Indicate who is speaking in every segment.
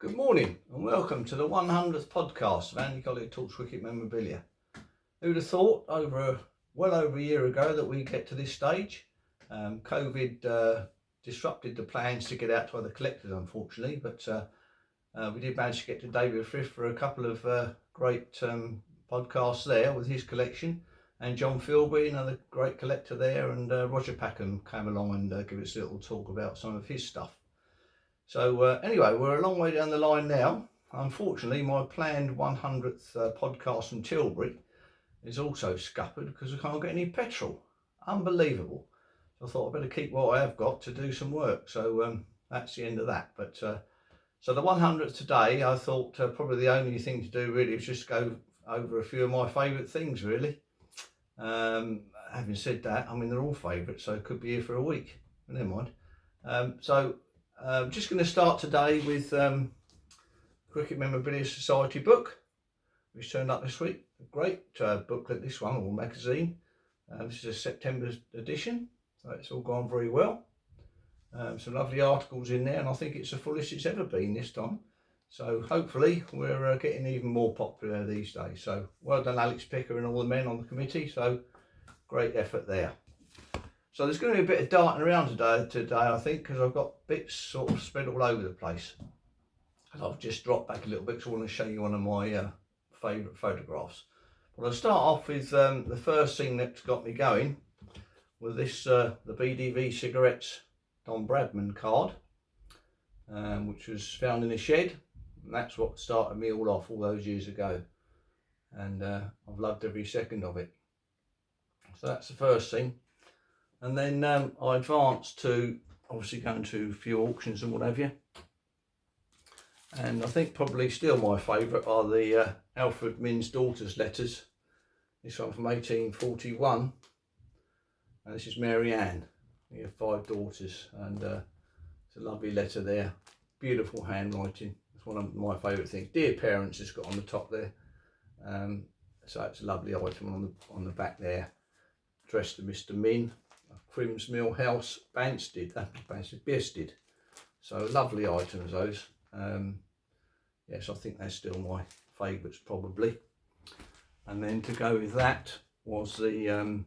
Speaker 1: Good morning and welcome to the 100th podcast of Andy Collier-talks Qriket Memorabilia. Who'd have thought well over a year ago that we'd get to this stage. COVID disrupted the plans to get out to other collectors, unfortunately, but we did manage to get to David Frith for a couple of great podcasts there with his collection, and John Philby, another great collector there, and Roger Packham came along and gave us a little talk about some of his stuff. So anyway, we're a long way down the line now. Unfortunately, my planned 100th podcast from Tilbury is also scuppered because I can't get any petrol. Unbelievable. So I thought I'd better keep what I have got to do some work. So that's the end of that. But so the 100th today, I thought probably the only thing to do really is just go over a few of my favourite things really. Having said that, I mean, they're all favourites, so I could be here for a week. But never mind. Just going to start today with Qriket Memorabilia Society book, which turned up this week. A great booklet, this one, or magazine. This is a September edition, so it's all gone very well. Some lovely articles in there, and I think it's the fullest it's ever been this time. So hopefully we're getting even more popular these days. So well done, Alex Picker and all the men on the committee. So great effort there. So there's going to be a bit of darting around today I think, because I've got bits sort of spread all over the place. And I've just dropped back a little bit because I want to show you one of my favourite photographs. But I'll start off with the first thing that's got me going with this, the BDV Cigarettes Don Bradman card, which was found in a shed. And that's what started me all off all those years ago. And I've loved every second of it. So that's the first thing. And then I advanced to obviously going to a few auctions and what have you. And I think probably still my favourite are the Alfred Min's Daughters letters. This one from 1841. And this is Mary Ann. We have 5 daughters, and it's a lovely letter there. Beautiful handwriting. It's one of my favourite things. Dear Parents has got on the top there. So it's a lovely item on the back there. Addressed to Mr. Min. Crims Mill House, Biested. So lovely items those. Yes, I think they're still my favourites probably. And then to go with that was the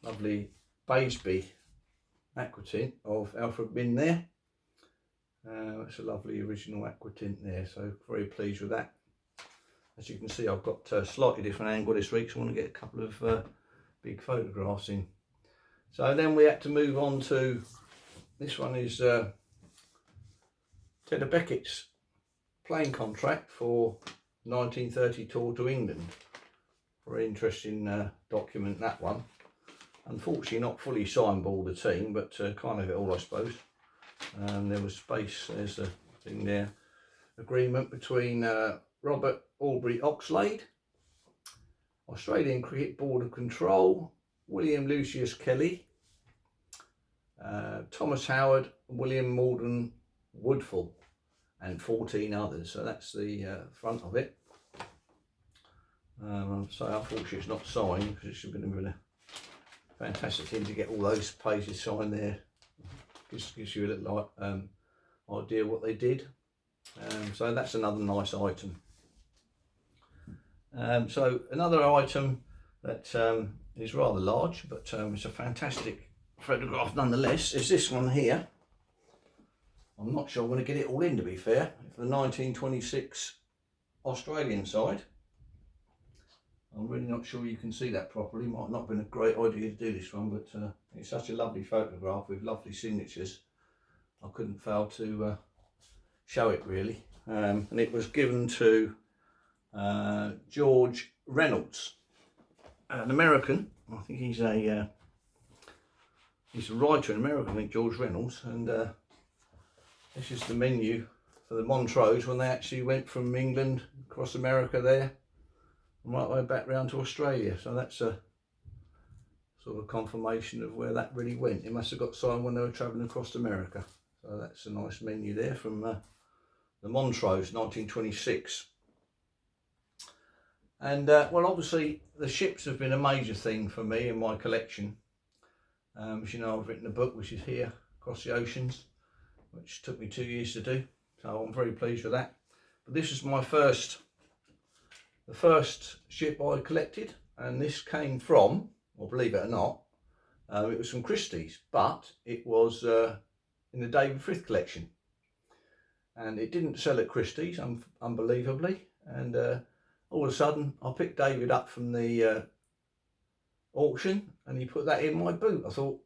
Speaker 1: lovely Baisby aquatint of Alfred Min there. It's a lovely original aquatint there, so very pleased with that. As you can see, I've got a slightly different angle this week, so I want to get a couple of big photographs in. So then we had to move on to, this one is Tedder Beckett's playing contract for 1930 tour to England. Very interesting document, that one. Unfortunately not fully signed by all the team, but kind of it all I suppose. There was space, there's a thing there. Agreement between Robert Aubrey Oxlade, Australian Cricket Board of Control, William Lucius Kelly, Thomas Howard, William Morden Woodfull, and 14 others. So that's the front of it. So unfortunately it's not signed, because it should have been a fantastic thing to get all those pages signed there. Gives you a little idea what they did. So that's another nice item. So another item that is rather large, but it's a fantastic photograph nonetheless, is this one here. I'm not sure I'm going to get it all in, to be fair, for the 1926 Australian side. I'm really not sure you can see that properly. Might not have been a great idea to do this one, but it's such a lovely photograph with lovely signatures. I couldn't fail to show it really. And it was given to George Reynolds, an American. I think he's a writer in America, I think, George Reynolds. And this is the menu for the Montrose when they actually went from England across America there, and right way back round to Australia. So that's a sort of confirmation of where that really went. It must have got signed when they were travelling across America. So that's a nice menu there from the Montrose, 1926. And well, obviously the ships have been a major thing for me in my collection. As you know, I've written a book which is here, Across the Oceans, which took me 2 years to do. So I'm very pleased with that. But this is my the first ship I collected, and this came from, well, believe it or not, it was from Christie's, but it was in the David Frith collection, and it didn't sell at Christie's, unbelievably. And all of a sudden, I picked David up from the auction, and he put that in my boot. I thought,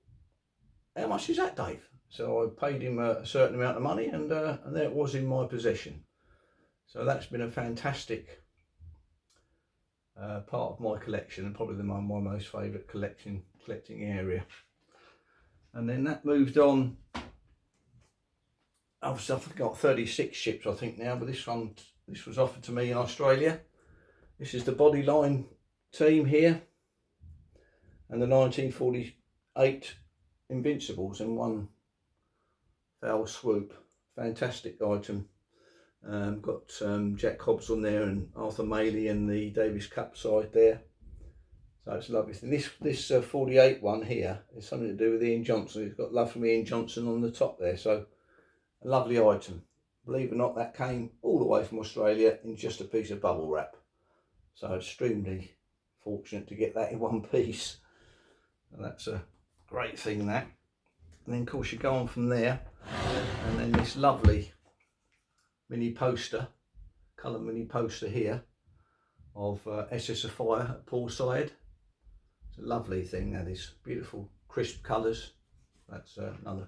Speaker 1: how much is that, Dave? So I paid him a certain amount of money, and there it was in my possession. So that's been a fantastic part of my collection, and probably my most favourite collecting area. And then that moved on. Obviously, I've got 36 ships, I think, now, but this was offered to me in Australia. This is the bodyline team here, and the 1948 Invincibles in one foul swoop. Fantastic item. Got Jack Hobbs on there and Arthur Maley and the Davis Cup side there. So it's a lovely thing. This 48 one here is something to do with Ian Johnson. It's got love from Ian Johnson on the top there. So a lovely item. Believe it or not, that came all the way from Australia in just a piece of bubble wrap. So extremely fortunate to get that in one piece. And that's a great thing, that. And then of course you go on from there, and then this lovely mini poster, colour mini poster here of SS Afire at Poolside. It's a lovely thing, that is. Beautiful crisp colours. That's another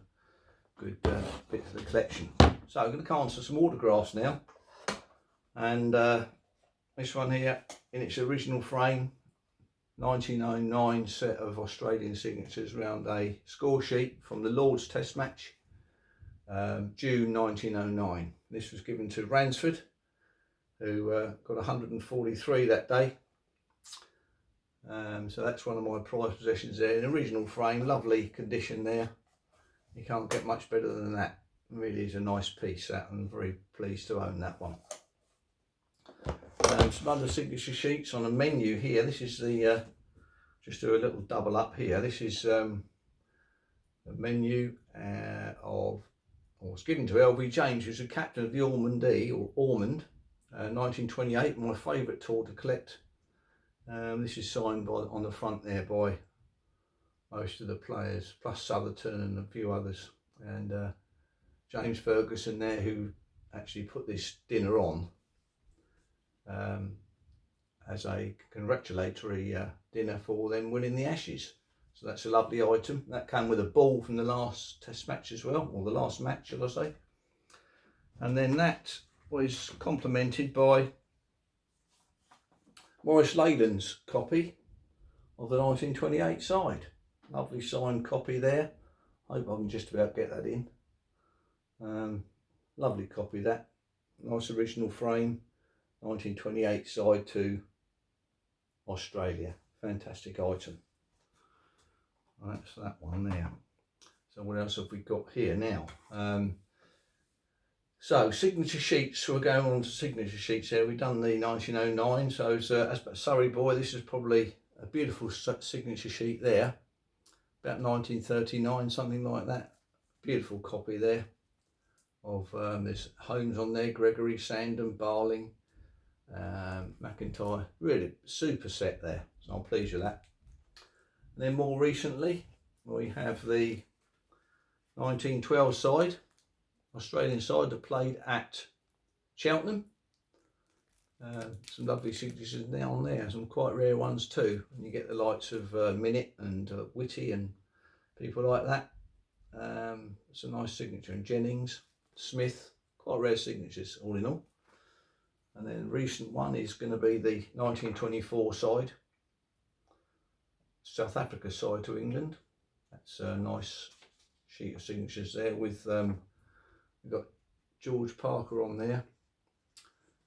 Speaker 1: good bit of the collection. So I'm going to come on to some autographs now, and this one here in its original frame, 1909 set of Australian signatures around a score sheet from the Lord's Test match, June 1909. This was given to Ransford, who got 143 that day. So that's one of my prized possessions there, in original frame, lovely condition there. You can't get much better than that. It really is a nice piece, that. I'm very pleased to own that one. Some other signature sheets on a menu here. This is the, just do a little double up here. This is the menu of, or was given to LV James, who's the captain of the Ormond, 1928, my favourite tour to collect. This is signed by, on the front there, by most of the players, plus Southerton and a few others. And James Ferguson there, who actually put this dinner on as a congratulatory dinner for them winning the Ashes. So that's a lovely item. That came with a ball from the last Test match as well, or the last match, shall I say. And then that was complemented by Maurice Leyland's copy of the 1928 side. Lovely signed copy there. Hope I can just about get that in. Lovely copy, that. Nice original frame. 1928 side to Australia. Fantastic item. That's that one there. So what else have we got here now? So signature sheets. So we're going on to signature sheets here. We've done the 1909. So as a Surrey boy, this is probably a beautiful signature sheet there. About 1939, something like that. Beautiful copy there of there's Holmes on there, Gregory, Sandham, Barling, McIntyre. Really super set there. So I'm pleased with that. And then more recently, we have the 1912 side, Australian side, that played at Cheltenham. Some lovely signatures now on there, some quite rare ones too. And you get the likes of Minnett and Whitty and people like that. It's a nice signature. And Jennings, Smith, quite rare signatures all in all. And then the recent one is going to be the 1924 side, South Africa side to England. That's a nice sheet of signatures there with, we've got George Parker on there,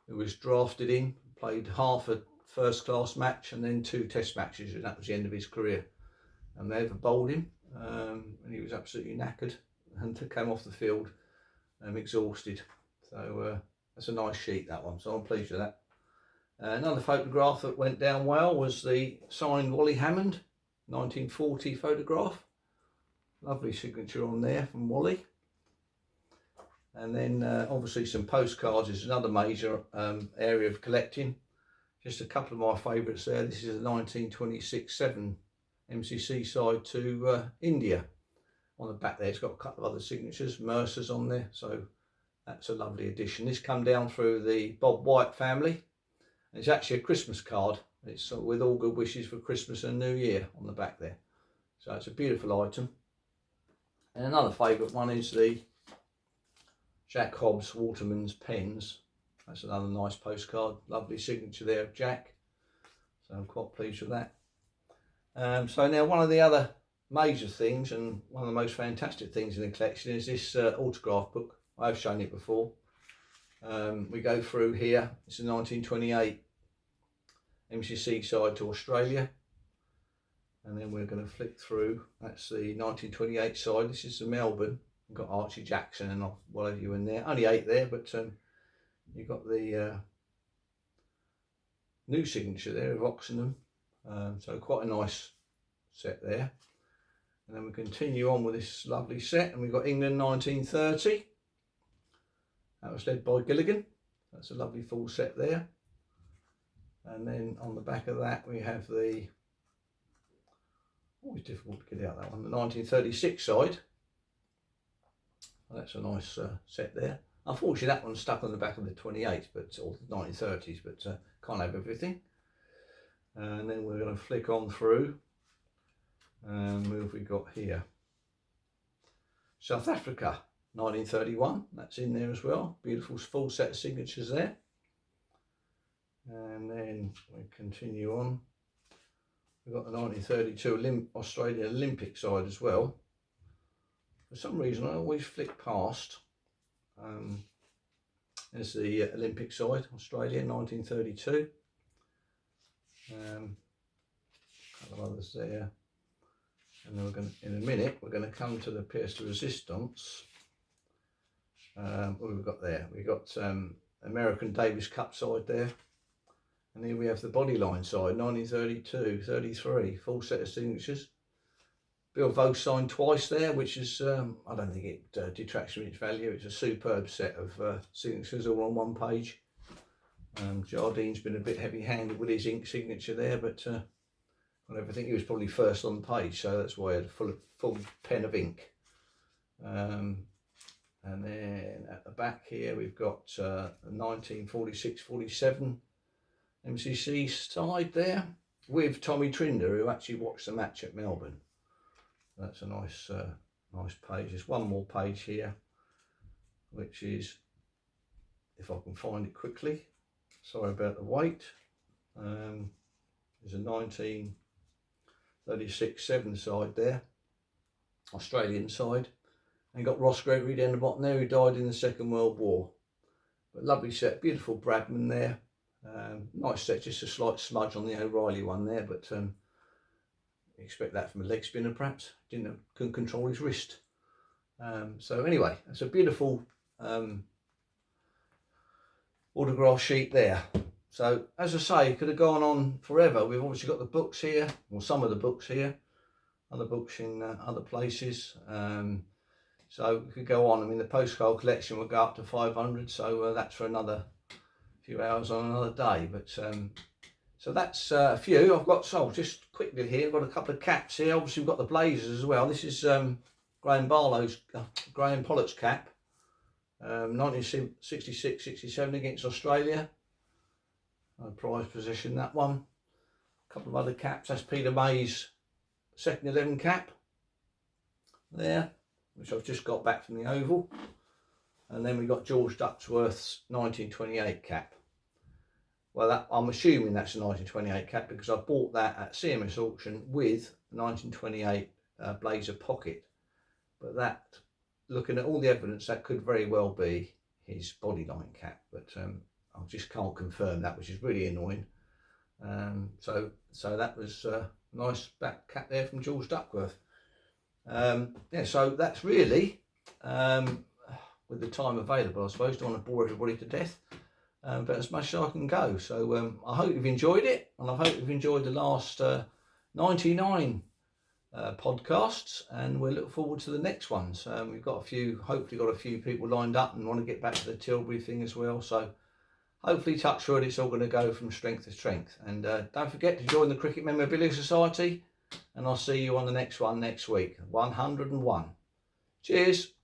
Speaker 1: who was drafted in, played half a first class match and then 2 test matches, and that was the end of his career. And they ever bowled him, and he was absolutely knackered and came off the field exhausted. So that's a nice sheet, that one, so I'm pleased with that. Another photograph that went down well was the signed Wally Hammond 1940 photograph. Lovely signature on there from Wally. And then obviously some postcards is another major area of collecting. Just a couple of my favourites there. This is a 1926-7 MCC side to India. On the back there, it's got a couple of other signatures, Mercer's on there, so that's a lovely addition. This come down through the Bob White family. It's actually a Christmas card. It's with all good wishes for Christmas and New Year on the back there. So it's a beautiful item. And another favourite one is the Jack Hobbs Waterman's pens. That's another nice postcard. Lovely signature there of Jack. So I'm quite pleased with that. So now one of the other major things and one of the most fantastic things in the collection is this autograph book. I've shown it before. We go through here. It's a 1928 MCC side to Australia. And then we're going to flick through. That's the 1928 side. This is the Melbourne. We've got Archie Jackson and whatever you in there. Only 8 there, but you've got the new signature there of Oxenham. So quite a nice set there. And then we continue on with this lovely set, and we've got England 1930. That was led by Gilligan. That's a lovely full set there. And then on the back of that we have the, always difficult to get out that one, the 1936 side. Well, that's a nice set there. Unfortunately that one's stuck on the back of the 28s, but or the 1930s, but can't have everything. And then we're going to flick on through. And what have we got here? South Africa 1931, that's in there as well. Beautiful full set of signatures there. And then we continue on. We've got the 1932 Australian Olympic side as well. For some reason I always flick past. There's the Olympic side, Australia 1932. A couple of others there. And then we're going to, in a minute, we're going to come to the pièce de résistance. What have we got there? We've got American Davis Cup side there. And here we have the bodyline side, 1932, 33, full set of signatures. Bill Vose signed twice there, which is, I don't think it detracts from its value. It's a superb set of signatures all on one page. Jardine's been a bit heavy-handed with his ink signature there, but I think he was probably first on the page, so that's why he had a full pen of ink. And then at the back here we've got the 1946-47 MCC side there with Tommy Trinder, who actually watched the match at Melbourne. That's a nice nice page. There's one more page here, which is, if I can find it quickly, sorry about the wait, there's a 1936-7 side there, Australian side, and got Ross Gregory down the bottom there, who died in the Second World War. But lovely set, beautiful Bradman there. Nice set, just a slight smudge on the O'Reilly one there, but expect that from a leg spinner perhaps. Couldn't control his wrist. So anyway, it's a beautiful autograph sheet there. So as I say, it could have gone on forever. We've obviously got the books here, or some of the books here, other books in other places. So we could go on. I mean, the postcard collection will go up to 500, so that's for another few hours on another day. But so that's a few. I've got, so just quickly here, I've got a couple of caps here. Obviously we've got the Blazers as well. This is Graham Pollock's cap, 1966-67 against Australia. Prize position, that one. A couple of other caps. That's Peter May's second 11 cap there, which I've just got back from the Oval. And then we got George Ducksworth's 1928 cap. Well, I'm assuming that's a 1928 cap because I bought that at CMS auction with the 1928 Blazer pocket. But that, looking at all the evidence, that could very well be his bodyline cap. But I just can't confirm that, which is really annoying. So that was a nice back cap there from George Duckworth. Yeah, so that's really, with the time available, I suppose, don't want to bore everybody to death, but as much as I can go. So I hope you've enjoyed it, and I hope you've enjoyed the last 99 podcasts, and we look forward to the next ones. We've got hopefully got a few people lined up and want to get back to the Tilbury thing as well. So hopefully, touch wood, it's all going to go from strength to strength. And don't forget to join the Qriket Memorabilia Society, and I'll see you on the next one next week, 101. Cheers.